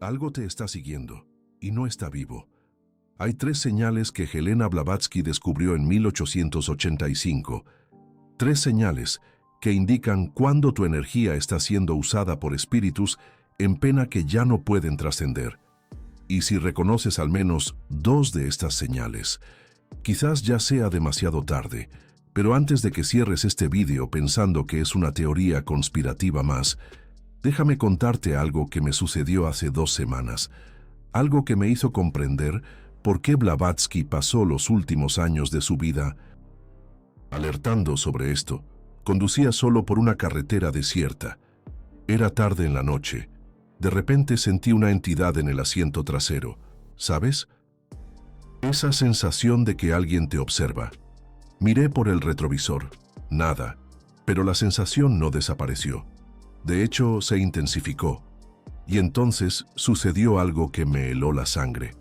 Algo te está siguiendo, y no está vivo. Hay 3 señales que Helena Blavatsky descubrió en 1885. 3 señales que indican cuándo tu energía está siendo usada por espíritus en pena que ya no pueden trascender. Y si reconoces al menos 2 de estas señales, quizás ya sea demasiado tarde, pero antes de que cierres este vídeo pensando que es una teoría conspirativa más, déjame contarte algo que me sucedió hace 2 semanas, algo que me hizo comprender por qué Blavatsky pasó los últimos años de su vida alertando sobre esto. Conducía solo por una carretera desierta. Era tarde en la noche. De repente sentí una entidad en el asiento trasero. ¿Sabes? Esa sensación de que alguien te observa. Miré por el retrovisor. Nada. Pero la sensación no desapareció. De hecho, se intensificó. Y entonces sucedió algo que me heló la sangre.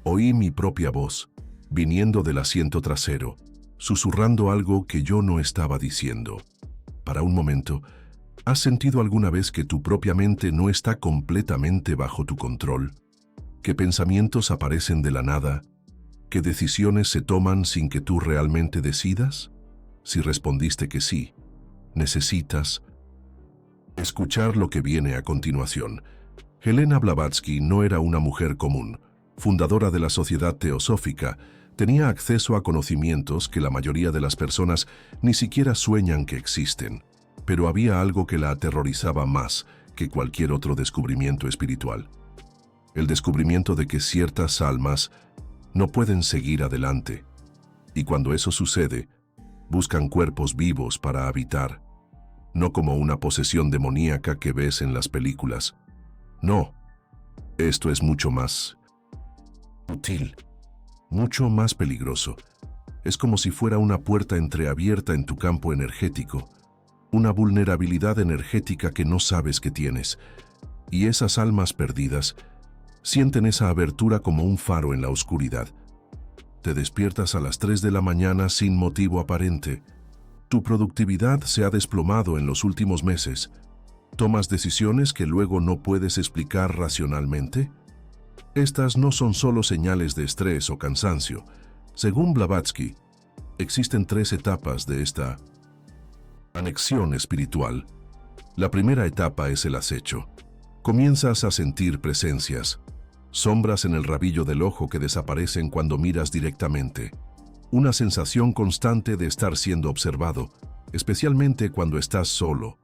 Oí mi propia voz, viniendo del asiento trasero, susurrando algo que yo no estaba diciendo. Para un momento, ¿has sentido alguna vez que tu propia mente no está completamente bajo tu control? ¿Que pensamientos aparecen de la nada? ¿Que decisiones se toman sin que tú realmente decidas? Si respondiste que sí, necesitas escuchar lo que viene a continuación. Helena Blavatsky no era una mujer común. Fundadora de la Sociedad Teosófica, tenía acceso a conocimientos que la mayoría de las personas ni siquiera sueñan que existen, pero había algo que la aterrorizaba más que cualquier otro descubrimiento espiritual. El descubrimiento de que ciertas almas no pueden seguir adelante, y cuando eso sucede, buscan cuerpos vivos para habitar, no como una posesión demoníaca que ves en las películas. No, esto es mucho más útil, mucho más peligroso. Es como si fuera una puerta entreabierta en tu campo energético, una vulnerabilidad energética que no sabes que tienes, y esas almas perdidas sienten esa abertura como un faro en la oscuridad. Te despiertas a las 3 de la mañana sin motivo aparente. Tu productividad se ha desplomado en los últimos meses. ¿Tomas decisiones que luego no puedes explicar racionalmente? Estas no son solo señales de estrés o cansancio. Según Blavatsky, existen 3 etapas de esta anexión espiritual. La primera etapa es el acecho. Comienzas a sentir presencias, sombras en el rabillo del ojo que desaparecen cuando miras directamente. Una sensación constante de estar siendo observado, especialmente cuando estás solo.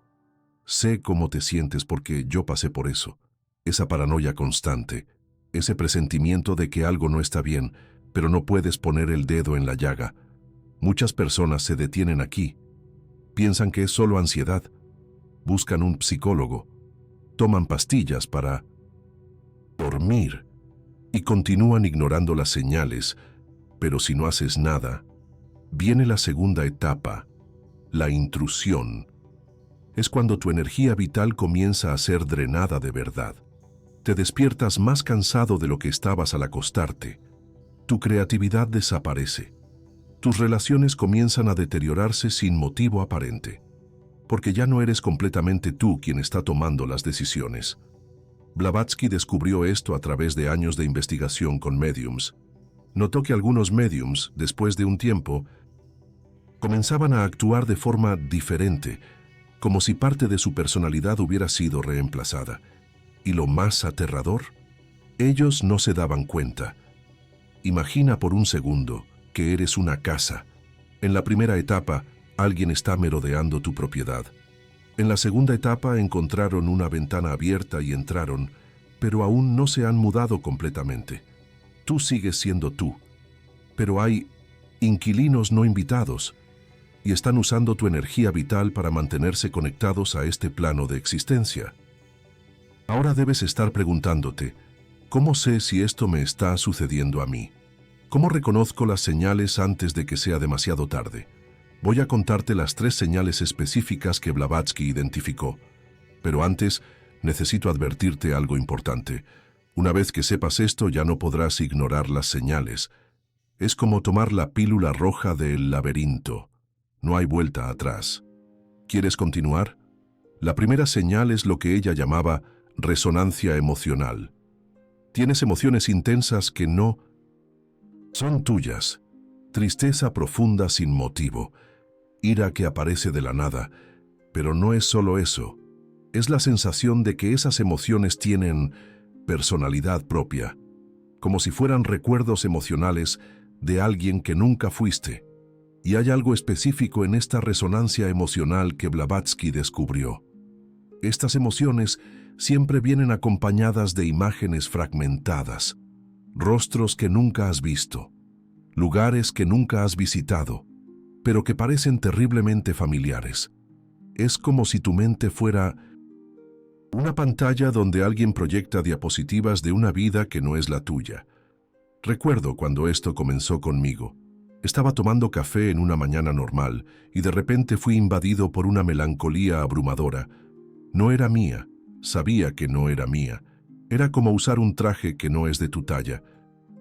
Sé cómo te sientes porque yo pasé por eso. Esa paranoia constante, ese presentimiento de que algo no está bien, pero no puedes poner el dedo en la llaga. Muchas personas se detienen aquí. Piensan que es solo ansiedad. Buscan un psicólogo. Toman pastillas para dormir y continúan ignorando las señales, pero si no haces nada, viene la segunda etapa, la intrusión. Es cuando tu energía vital comienza a ser drenada de verdad. Te despiertas más cansado de lo que estabas al acostarte. Tu creatividad desaparece. Tus relaciones comienzan a deteriorarse sin motivo aparente, porque ya no eres completamente tú quien está tomando las decisiones. Blavatsky descubrió esto a través de años de investigación con médiums. Notó que algunos médiums, después de un tiempo, comenzaban a actuar de forma diferente, como si parte de su personalidad hubiera sido reemplazada. Y lo más aterrador, ellos no se daban cuenta. Imagina por un segundo que eres una casa. En la primera etapa, alguien está merodeando tu propiedad. En la segunda etapa encontraron una ventana abierta y entraron, pero aún no se han mudado completamente. Tú sigues siendo tú, pero hay inquilinos no invitados y están usando tu energía vital para mantenerse conectados a este plano de existencia. Ahora debes estar preguntándote, ¿cómo sé si esto me está sucediendo a mí? ¿Cómo reconozco las señales antes de que sea demasiado tarde? Voy a contarte las 3 señales específicas que Blavatsky identificó. Pero antes, necesito advertirte algo importante. Una vez que sepas esto, ya no podrás ignorar las señales. Es como tomar la pílula roja del laberinto. No hay vuelta atrás. ¿Quieres continuar? La primera señal es lo que ella llamaba resonancia emocional. Tienes emociones intensas que no son tuyas. Tristeza profunda sin motivo. Ira que aparece de la nada. Pero no es solo eso. Es la sensación de que esas emociones tienen personalidad propia, como si fueran recuerdos emocionales de alguien que nunca fuiste. Y hay algo específico en esta resonancia emocional que Blavatsky descubrió. Estas emociones siempre vienen acompañadas de imágenes fragmentadas, rostros que nunca has visto, lugares que nunca has visitado, pero que parecen terriblemente familiares. Es como si tu mente fuera una pantalla donde alguien proyecta diapositivas de una vida que no es la tuya. Recuerdo cuando esto comenzó conmigo. Estaba tomando café en una mañana normal y de repente fui invadido por una melancolía abrumadora. No era mía, sabía que no era mía. Era como usar un traje que no es de tu talla.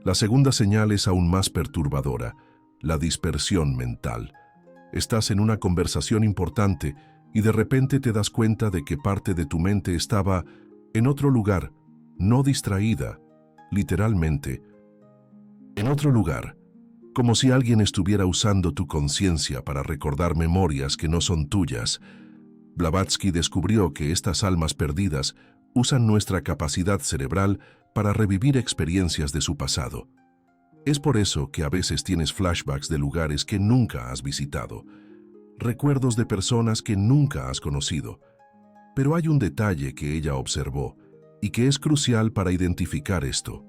La segunda señal es aún más perturbadora, la dispersión mental. Estás en una conversación importante y de repente te das cuenta de que parte de tu mente estaba en otro lugar, no distraída, literalmente, en otro lugar, como si alguien estuviera usando tu conciencia para recordar memorias que no son tuyas. Blavatsky descubrió que estas almas perdidas usan nuestra capacidad cerebral para revivir experiencias de su pasado. Es por eso que a veces tienes flashbacks de lugares que nunca has visitado, recuerdos de personas que nunca has conocido. Pero hay un detalle que ella observó y que es crucial para identificar esto.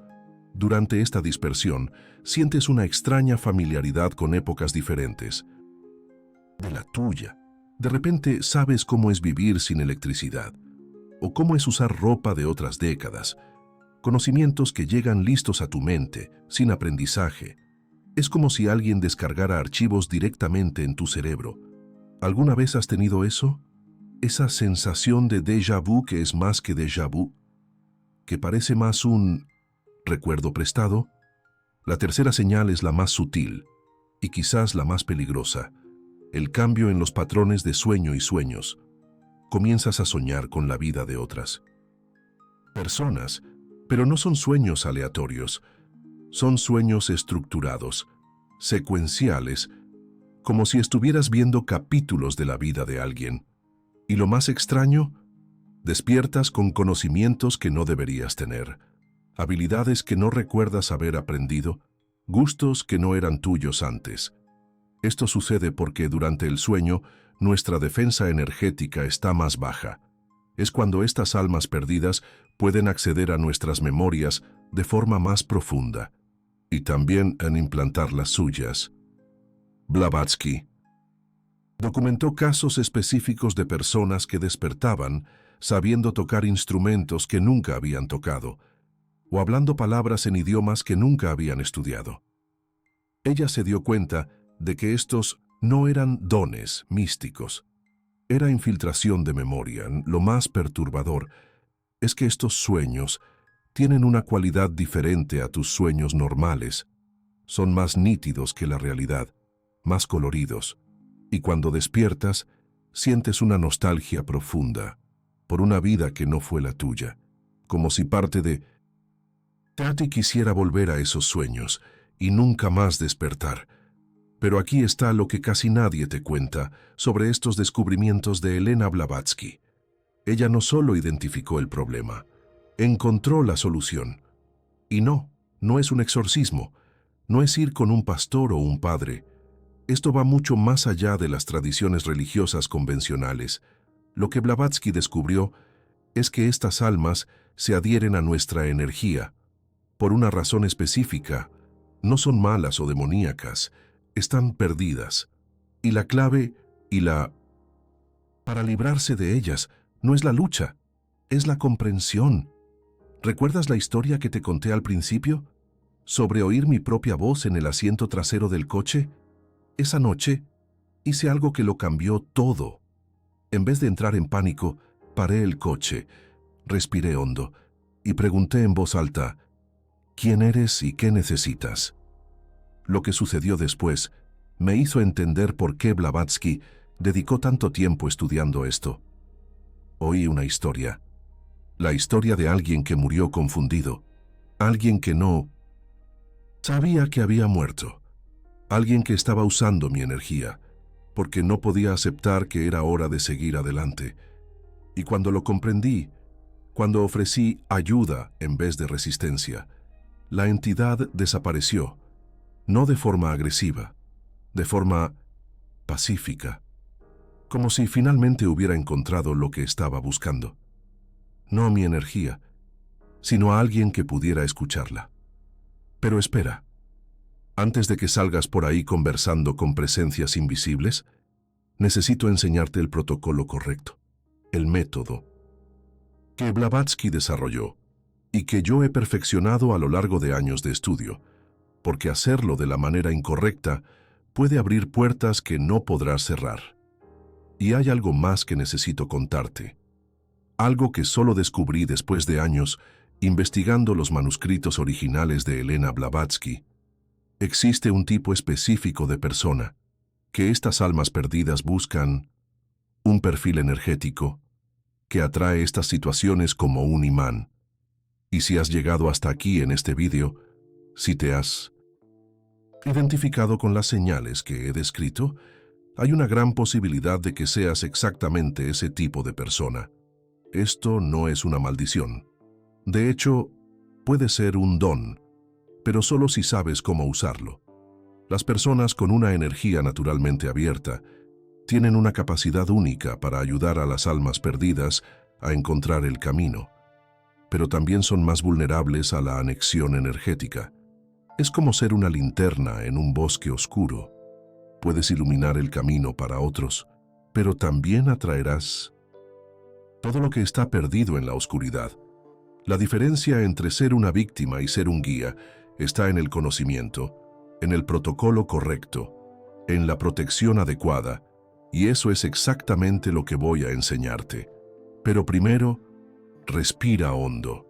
Durante esta dispersión, sientes una extraña familiaridad con épocas diferentes de la tuya. De repente sabes cómo es vivir sin electricidad, o cómo es usar ropa de otras décadas, conocimientos que llegan listos a tu mente, sin aprendizaje. Es como si alguien descargara archivos directamente en tu cerebro. ¿Alguna vez has tenido eso? Esa sensación de déjà vu que es más que déjà vu, que parece más un recuerdo prestado. La tercera señal es la más sutil y quizás la más peligrosa. El cambio en los patrones de sueño y sueños. Comienzas a soñar con la vida de otras personas, pero no son sueños aleatorios. Son sueños estructurados, secuenciales, como si estuvieras viendo capítulos de la vida de alguien. Y lo más extraño, despiertas con conocimientos que no deberías tener, habilidades que no recuerdas haber aprendido, gustos que no eran tuyos antes. Esto sucede porque durante el sueño nuestra defensa energética está más baja. Es cuando estas almas perdidas pueden acceder a nuestras memorias de forma más profunda y también en implantar las suyas. Blavatsky documentó casos específicos de personas que despertaban sabiendo tocar instrumentos que nunca habían tocado o hablando palabras en idiomas que nunca habían estudiado. Ella se dio cuenta de que estos no eran dones místicos. Era infiltración de memoria. Lo más perturbador es que estos sueños tienen una cualidad diferente a tus sueños normales. Son más nítidos que la realidad, más coloridos. Y cuando despiertas, sientes una nostalgia profunda por una vida que no fue la tuya, como si parte de ti quisiera volver a esos sueños y nunca más despertar. Pero aquí está lo que casi nadie te cuenta sobre estos descubrimientos de Elena Blavatsky. Ella no solo identificó el problema, encontró la solución. Y no es un exorcismo, no es ir con un pastor o un padre. Esto va mucho más allá de las tradiciones religiosas convencionales. Lo que Blavatsky descubrió es que estas almas se adhieren a nuestra energía, por una razón específica. No son malas o demoníacas, están perdidas. Y la clave para librarse de ellas no es la lucha, es la comprensión. ¿Recuerdas la historia que te conté al principio? Sobre oír mi propia voz en el asiento trasero del coche. Esa noche hice algo que lo cambió todo. En vez de entrar en pánico, paré el coche, respiré hondo y pregunté en voz alta, ¿quién eres y qué necesitas? Lo que sucedió después me hizo entender por qué Blavatsky dedicó tanto tiempo estudiando esto. Oí una historia, la historia de alguien que murió confundido. Alguien que no sabía que había muerto. Alguien que estaba usando mi energía, porque no podía aceptar que era hora de seguir adelante. Y cuando lo comprendí, cuando ofrecí ayuda en vez de resistencia, la entidad desapareció, no de forma agresiva, de forma pacífica, como si finalmente hubiera encontrado lo que estaba buscando. No mi energía, sino a alguien que pudiera escucharla. Pero espera, antes de que salgas por ahí conversando con presencias invisibles, necesito enseñarte el protocolo correcto, el método que Blavatsky desarrolló y que yo he perfeccionado a lo largo de años de estudio, porque hacerlo de la manera incorrecta puede abrir puertas que no podrás cerrar. Y hay algo más que necesito contarte, algo que solo descubrí después de años investigando los manuscritos originales de Elena Blavatsky. Existe un tipo específico de persona que estas almas perdidas buscan, un perfil energético que atrae estas situaciones como un imán. Y si has llegado hasta aquí en este vídeo, si te has identificado con las señales que he descrito, hay una gran posibilidad de que seas exactamente ese tipo de persona. Esto no es una maldición. De hecho, puede ser un don, pero solo si sabes cómo usarlo. Las personas con una energía naturalmente abierta tienen una capacidad única para ayudar a las almas perdidas a encontrar el camino, pero también son más vulnerables a la anexión energética. Es como ser una linterna en un bosque oscuro. Puedes iluminar el camino para otros, pero también atraerás todo lo que está perdido en la oscuridad. La diferencia entre ser una víctima y ser un guía está en el conocimiento, en el protocolo correcto, en la protección adecuada, y eso es exactamente lo que voy a enseñarte. Pero primero, respira hondo.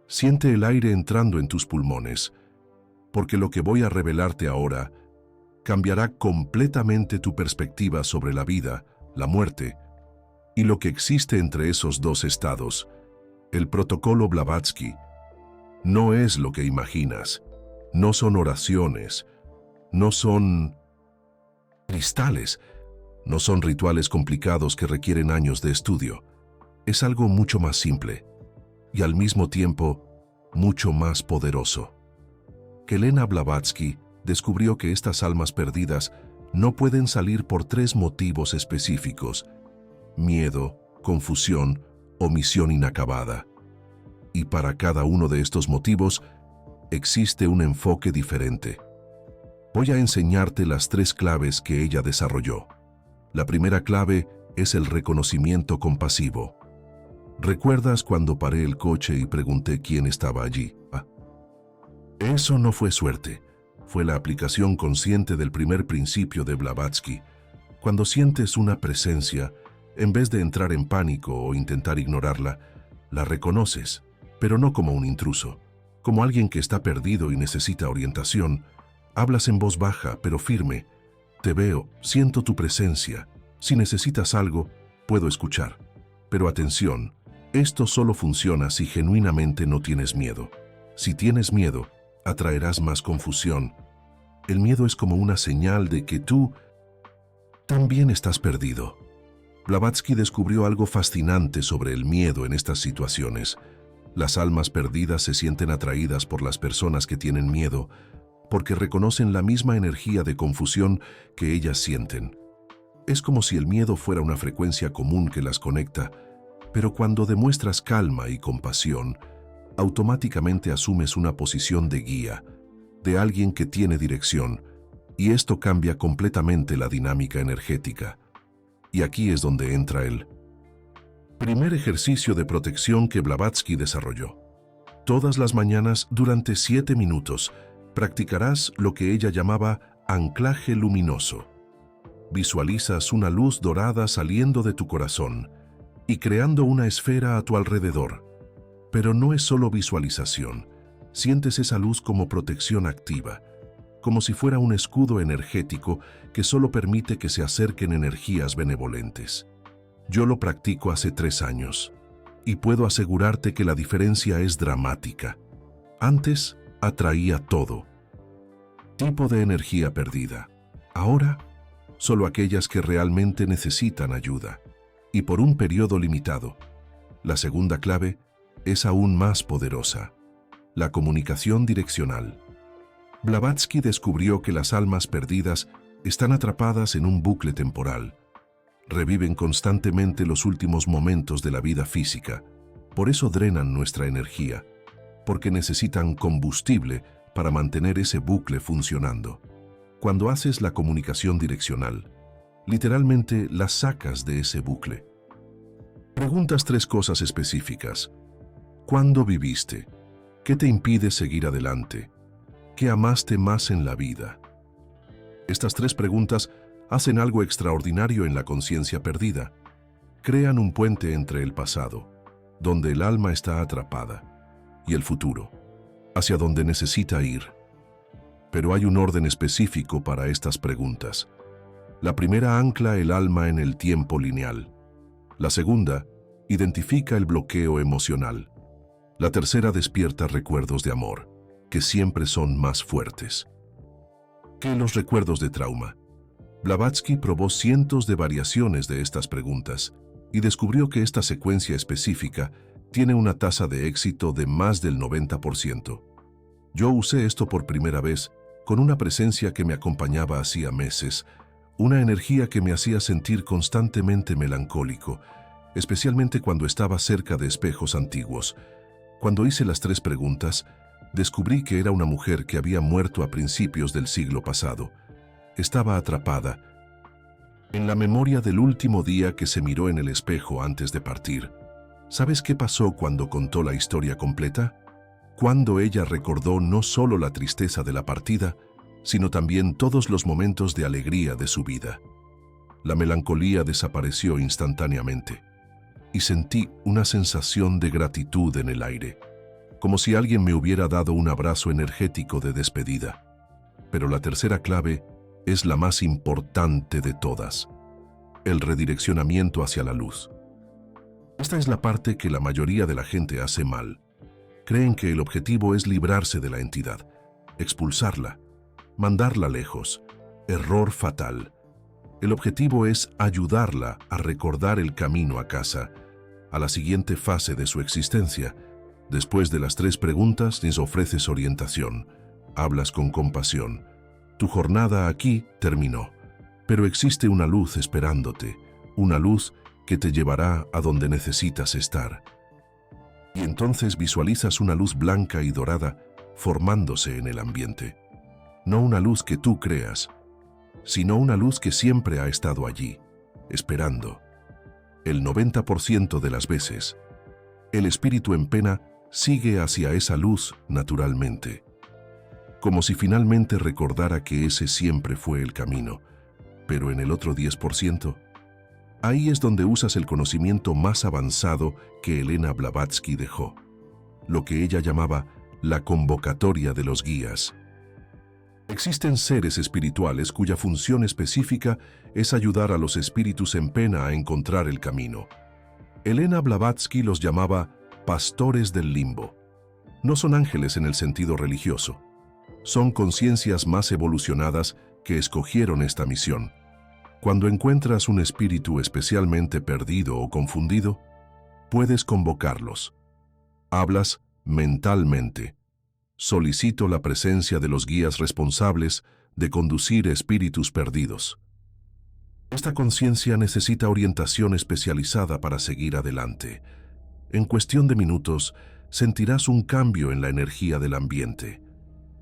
Siente el aire entrando en tus pulmones, porque lo que voy a revelarte ahora cambiará completamente tu perspectiva sobre la vida, la muerte y lo que existe entre esos dos estados. El protocolo Blavatsky no es lo que imaginas, no son oraciones, no son cristales, no son rituales complicados que requieren años de estudio. Es algo mucho más simple y al mismo tiempo mucho más poderoso. Elena Blavatsky descubrió que estas almas perdidas no pueden salir por tres motivos específicos: miedo, confusión o misión inacabada. Y para cada uno de estos motivos existe un enfoque diferente. Voy a enseñarte las tres claves que ella desarrolló. La primera clave es el reconocimiento compasivo. ¿Recuerdas cuando paré el coche y pregunté quién estaba allí? Eso no fue suerte. Fue la aplicación consciente del primer principio de Blavatsky. Cuando sientes una presencia, en vez de entrar en pánico o intentar ignorarla, la reconoces, pero no como un intruso, como alguien que está perdido y necesita orientación. Hablas en voz baja, pero firme. Te veo, siento tu presencia. Si necesitas algo, puedo escuchar. Pero atención, esto solo funciona si genuinamente no tienes miedo. Si tienes miedo, atraerás más confusión. El miedo es como una señal de que tú también estás perdido. Blavatsky descubrió algo fascinante sobre el miedo en estas situaciones. Las almas perdidas se sienten atraídas por las personas que tienen miedo, porque reconocen la misma energía de confusión que ellas sienten. Es como si el miedo fuera una frecuencia común que las conecta, pero cuando demuestras calma y compasión, automáticamente asumes una posición de guía, de alguien que tiene dirección, y esto cambia completamente la dinámica energética. Y aquí es donde entra el primer ejercicio de protección que Blavatsky desarrolló. Todas las mañanas, durante 7 minutos, practicarás lo que ella llamaba anclaje luminoso. Visualizas una luz dorada saliendo de tu corazón y creando una esfera a tu alrededor. Pero no es solo visualización. Sientes esa luz como protección activa, como si fuera un escudo energético que solo permite que se acerquen energías benevolentes. Yo lo practico hace 3 años y puedo asegurarte que la diferencia es dramática. Antes atraía todo. Tipo de energía perdida. Ahora, solo aquellas que realmente necesitan ayuda. Y por un periodo limitado. La segunda clave es aún más poderosa. La comunicación direccional. Blavatsky descubrió que las almas perdidas están atrapadas en un bucle temporal. Reviven constantemente los últimos momentos de la vida física. Por eso drenan nuestra energía, porque necesitan combustible para mantener ese bucle funcionando. Cuando haces la comunicación direccional, literalmente las sacas de ese bucle. Preguntas 3 cosas específicas. ¿Cuándo viviste? ¿Qué te impide seguir adelante? ¿Qué amaste más en la vida? Estas 3 preguntas hacen algo extraordinario en la conciencia perdida. Crean un puente entre el pasado, donde el alma está atrapada, y el futuro, hacia donde necesita ir. Pero hay un orden específico para estas preguntas. La primera ancla el alma en el tiempo lineal. La segunda identifica el bloqueo emocional. La tercera despierta recuerdos de amor, que siempre son más fuertes que los recuerdos de trauma. Blavatsky probó cientos de variaciones de estas preguntas y descubrió que esta secuencia específica tiene una tasa de éxito de más del 90%. Yo usé esto por primera vez con una presencia que me acompañaba hacía meses, una energía que me hacía sentir constantemente melancólico, especialmente cuando estaba cerca de espejos antiguos. Cuando hice las 3 preguntas, descubrí que era una mujer que había muerto a principios del siglo pasado. Estaba atrapada en la memoria del último día que se miró en el espejo antes de partir. ¿Sabes qué pasó cuando contó la historia completa? Cuando ella recordó no solo la tristeza de la partida, sino también todos los momentos de alegría de su vida. La melancolía desapareció instantáneamente y sentí una sensación de gratitud en el aire, como si alguien me hubiera dado un abrazo energético de despedida. Pero la tercera clave es la más importante de todas: el redireccionamiento hacia la luz. Esta es la parte que la mayoría de la gente hace mal. Creen que el objetivo es librarse de la entidad, expulsarla, mandarla lejos. Error fatal. El objetivo es ayudarla a recordar el camino a casa, a la siguiente fase de su existencia. Después de las 3 preguntas, les ofreces orientación. Hablas con compasión. Tu jornada aquí terminó, pero existe una luz esperándote, una luz que te llevará a donde necesitas estar. Y entonces visualizas una luz blanca y dorada formándose en el ambiente. No una luz que tú creas, sino una luz que siempre ha estado allí, esperando. El 90% de las veces, el espíritu en pena sigue hacia esa luz naturalmente, como si finalmente recordara que ese siempre fue el camino. Pero en el otro 10%, ahí es donde usas el conocimiento más avanzado que Elena Blavatsky dejó, lo que ella llamaba la convocatoria de los guías. Existen seres espirituales cuya función específica es ayudar a los espíritus en pena a encontrar el camino. Elena Blavatsky los llamaba pastores del limbo. No son ángeles en el sentido religioso. Son conciencias más evolucionadas que escogieron esta misión. Cuando encuentras un espíritu especialmente perdido o confundido, puedes convocarlos. Hablas mentalmente. Solicito la presencia de los guías responsables de conducir espíritus perdidos. Esta conciencia necesita orientación especializada para seguir adelante. En cuestión de minutos, sentirás un cambio en la energía del ambiente,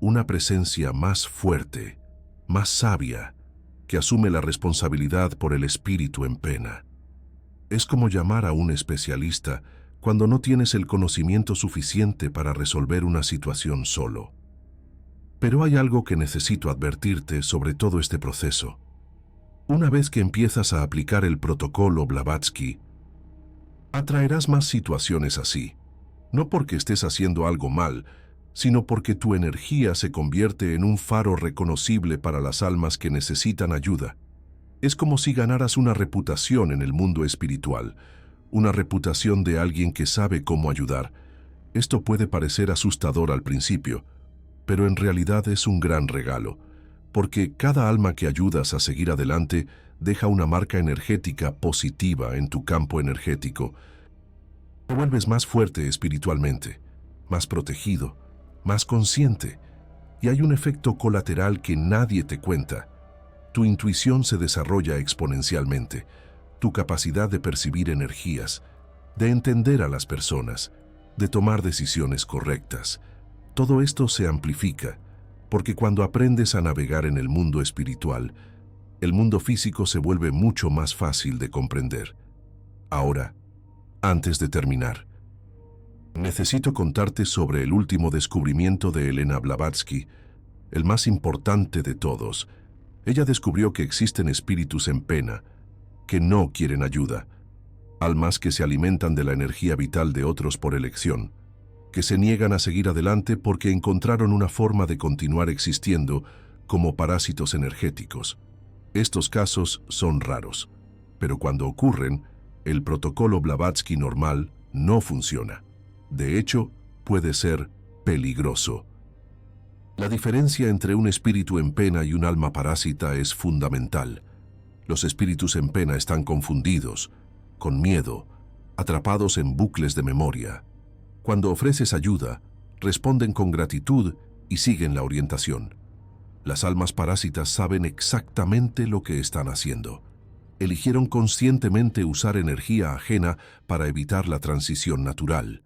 una presencia más fuerte, más sabia, que asume la responsabilidad por el espíritu en pena. Es como llamar a un especialista cuando no tienes el conocimiento suficiente para resolver una situación solo. Pero hay algo que necesito advertirte sobre todo este proceso. Una vez que empiezas a aplicar el protocolo Blavatsky, atraerás más situaciones así, no porque estés haciendo algo mal, sino porque tu energía se convierte en un faro reconocible para las almas que necesitan ayuda. Es como si ganaras una reputación en el mundo espiritual, una reputación de alguien que sabe cómo ayudar, Esto puede parecer asustador al principio, pero en realidad es un gran regalo, porque cada alma que ayudas a seguir adelante deja una marca energética positiva en tu campo energético. Te vuelves más fuerte espiritualmente, más protegido, más consciente, y hay un efecto colateral que nadie te cuenta. Tu intuición se desarrolla exponencialmente, tu capacidad de percibir energías, de entender a las personas, de tomar decisiones correctas. Todo esto se amplifica, porque cuando aprendes a navegar en el mundo espiritual, el mundo físico se vuelve mucho más fácil de comprender. Ahora, antes de terminar, necesito contarte sobre el último descubrimiento de Helena Blavatsky, el más importante de todos. Ella descubrió que existen espíritus en pena, que no quieren ayuda, almas que se alimentan de la energía vital de otros por elección, que se niegan a seguir adelante porque encontraron una forma de continuar existiendo como parásitos energéticos. Estos casos son raros, pero cuando ocurren, el protocolo Blavatsky normal no funciona. De hecho, puede ser peligroso. La diferencia entre un espíritu en pena y un alma parásita es fundamental. Los espíritus en pena están confundidos, con miedo, atrapados en bucles de memoria. Cuando ofreces ayuda, responden con gratitud y siguen la orientación. Las almas parásitas saben exactamente lo que están haciendo. Eligieron conscientemente usar energía ajena para evitar la transición natural.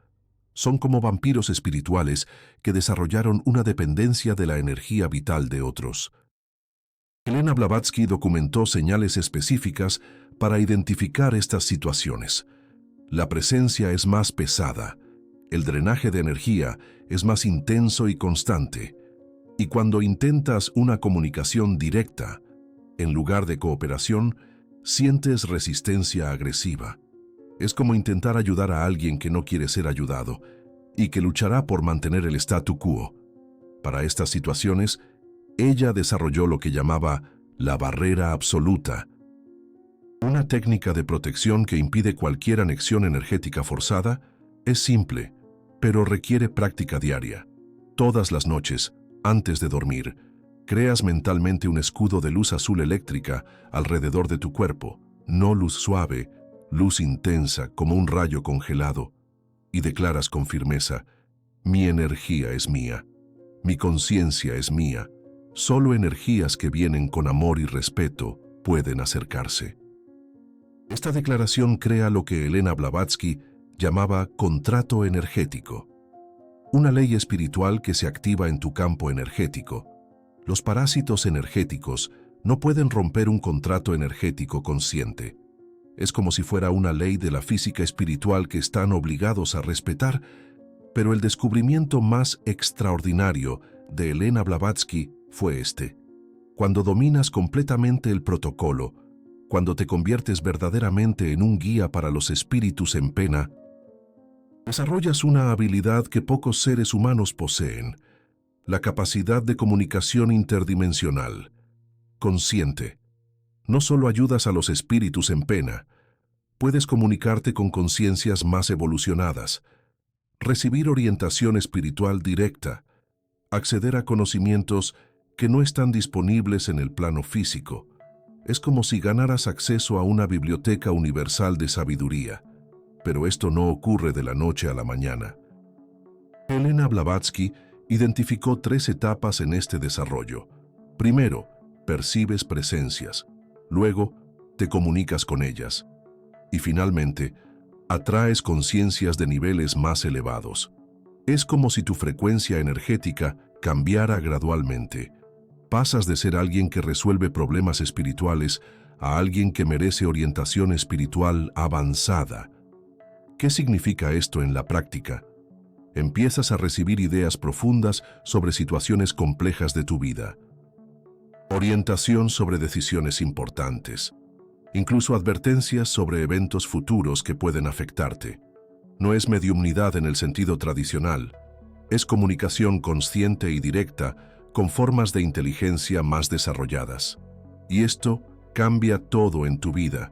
Son como vampiros espirituales que desarrollaron una dependencia de la energía vital de otros. Helena Blavatsky documentó señales específicas para identificar estas situaciones. La presencia es más pesada, el drenaje de energía es más intenso y constante, y cuando intentas una comunicación directa, en lugar de cooperación, sientes resistencia agresiva. Es como intentar ayudar a alguien que no quiere ser ayudado y que luchará por mantener el statu quo. Para estas situaciones, ella desarrolló lo que llamaba la barrera absoluta, una técnica de protección que impide cualquier anexión energética forzada. Es simple, pero requiere práctica diaria. Todas las noches, antes de dormir, creas mentalmente un escudo de luz azul eléctrica alrededor de tu cuerpo, no luz suave, luz intensa como un rayo congelado, y declaras con firmeza: mi energía es mía, mi conciencia es mía, solo energías que vienen con amor y respeto pueden acercarse. Esta declaración crea lo que Helena Blavatsky llamaba contrato energético, una ley espiritual que se activa en tu campo energético. Los parásitos energéticos no pueden romper un contrato energético consciente. Es como si fuera una ley de la física espiritual que están obligados a respetar, pero el descubrimiento más extraordinario de Helena Blavatsky fue este. Cuando dominas completamente el protocolo, cuando te conviertes verdaderamente en un guía para los espíritus en pena, desarrollas una habilidad que pocos seres humanos poseen, la capacidad de comunicación interdimensional, consciente. No solo ayudas a los espíritus en pena, puedes comunicarte con conciencias más evolucionadas, recibir orientación espiritual directa, acceder a conocimientos que no están disponibles en el plano físico. Es como si ganaras acceso a una biblioteca universal de sabiduría, pero esto no ocurre de la noche a la mañana. Helena Blavatsky identificó 3 etapas en este desarrollo. Primero, percibes presencias. Luego, te comunicas con ellas. Y finalmente, atraes conciencias de niveles más elevados. Es como si tu frecuencia energética cambiara gradualmente. Pasas de ser alguien que resuelve problemas espirituales a alguien que merece orientación espiritual avanzada. ¿Qué significa esto en la práctica? Empiezas a recibir ideas profundas sobre situaciones complejas de tu vida. Orientación sobre decisiones importantes. Incluso advertencias sobre eventos futuros que pueden afectarte. No es mediumnidad en el sentido tradicional. Es comunicación consciente y directa con formas de inteligencia más desarrolladas. Y esto cambia todo en tu vida.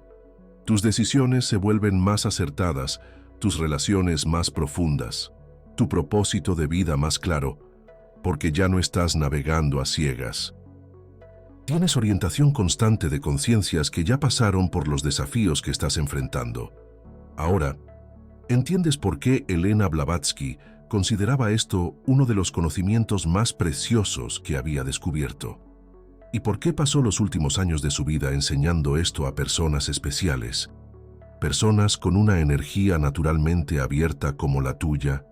Tus decisiones se vuelven más acertadas, tus relaciones más profundas. tu propósito de vida más claro, porque ya no estás navegando a ciegas. Tienes orientación constante de conciencias que ya pasaron por los desafíos que estás enfrentando. Ahora, entiendes por qué Elena Blavatsky consideraba esto uno de los conocimientos más preciosos que había descubierto. ¿Y por qué pasó los últimos años de su vida enseñando esto a personas especiales? Personas con una energía naturalmente abierta como la tuya.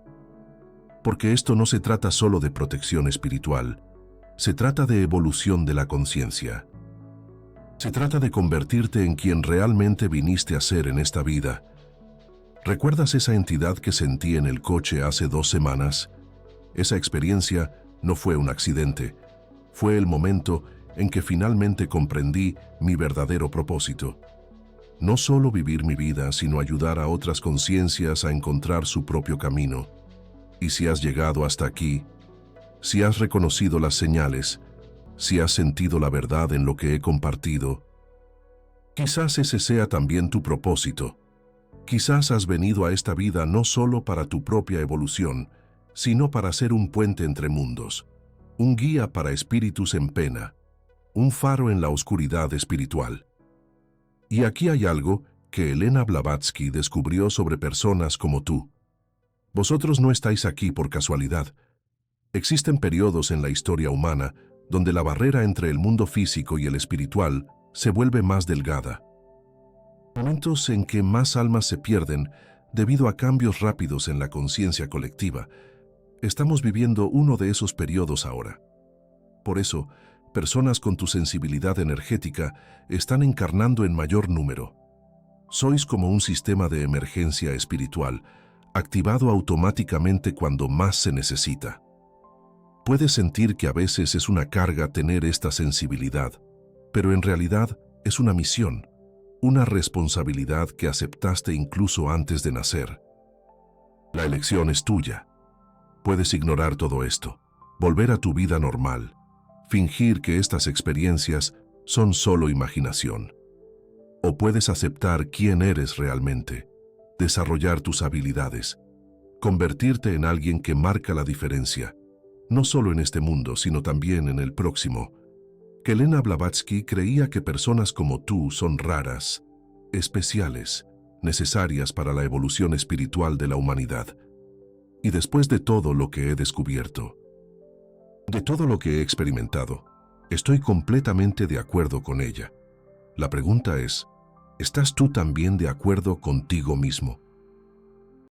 Porque esto no se trata solo de protección espiritual, se trata de evolución de la conciencia. Se trata de convertirte en quien realmente viniste a ser en esta vida. ¿Recuerdas esa entidad que sentí en el coche hace 2 semanas? Esa experiencia no fue un accidente, fue el momento en que finalmente comprendí mi verdadero propósito. No solo vivir mi vida, sino ayudar a otras conciencias a encontrar su propio camino. Y si has llegado hasta aquí, si has reconocido las señales, si has sentido la verdad en lo que he compartido, quizás ese sea también tu propósito. Quizás has venido a esta vida no solo para tu propia evolución, sino para ser un puente entre mundos, un guía para espíritus en pena, un faro en la oscuridad espiritual. Y aquí hay algo que Elena Blavatsky descubrió sobre personas como tú. Vosotros no estáis aquí por casualidad. Existen periodos en la historia humana donde la barrera entre el mundo físico y el espiritual se vuelve más delgada. Momentos en que más almas se pierden debido a cambios rápidos en la conciencia colectiva. Estamos viviendo uno de esos periodos ahora. Por eso, personas con tu sensibilidad energética están encarnando en mayor número. Sois como un sistema de emergencia espiritual, activado automáticamente cuando más se necesita. Puedes sentir que a veces es una carga tener esta sensibilidad, pero en realidad es una misión, una responsabilidad que aceptaste incluso antes de nacer. La elección es tuya. Puedes ignorar todo esto, volver a tu vida normal, fingir que estas experiencias son solo imaginación. O puedes aceptar quién eres realmente, desarrollar tus habilidades, convertirte en alguien que marca la diferencia, no solo en este mundo, sino también en el próximo. Elena Blavatsky creía que personas como tú son raras, especiales, necesarias para la evolución espiritual de la humanidad. Y después de todo lo que he descubierto, de todo lo que he experimentado, estoy completamente de acuerdo con ella. La pregunta es, ¿estás tú también de acuerdo contigo mismo?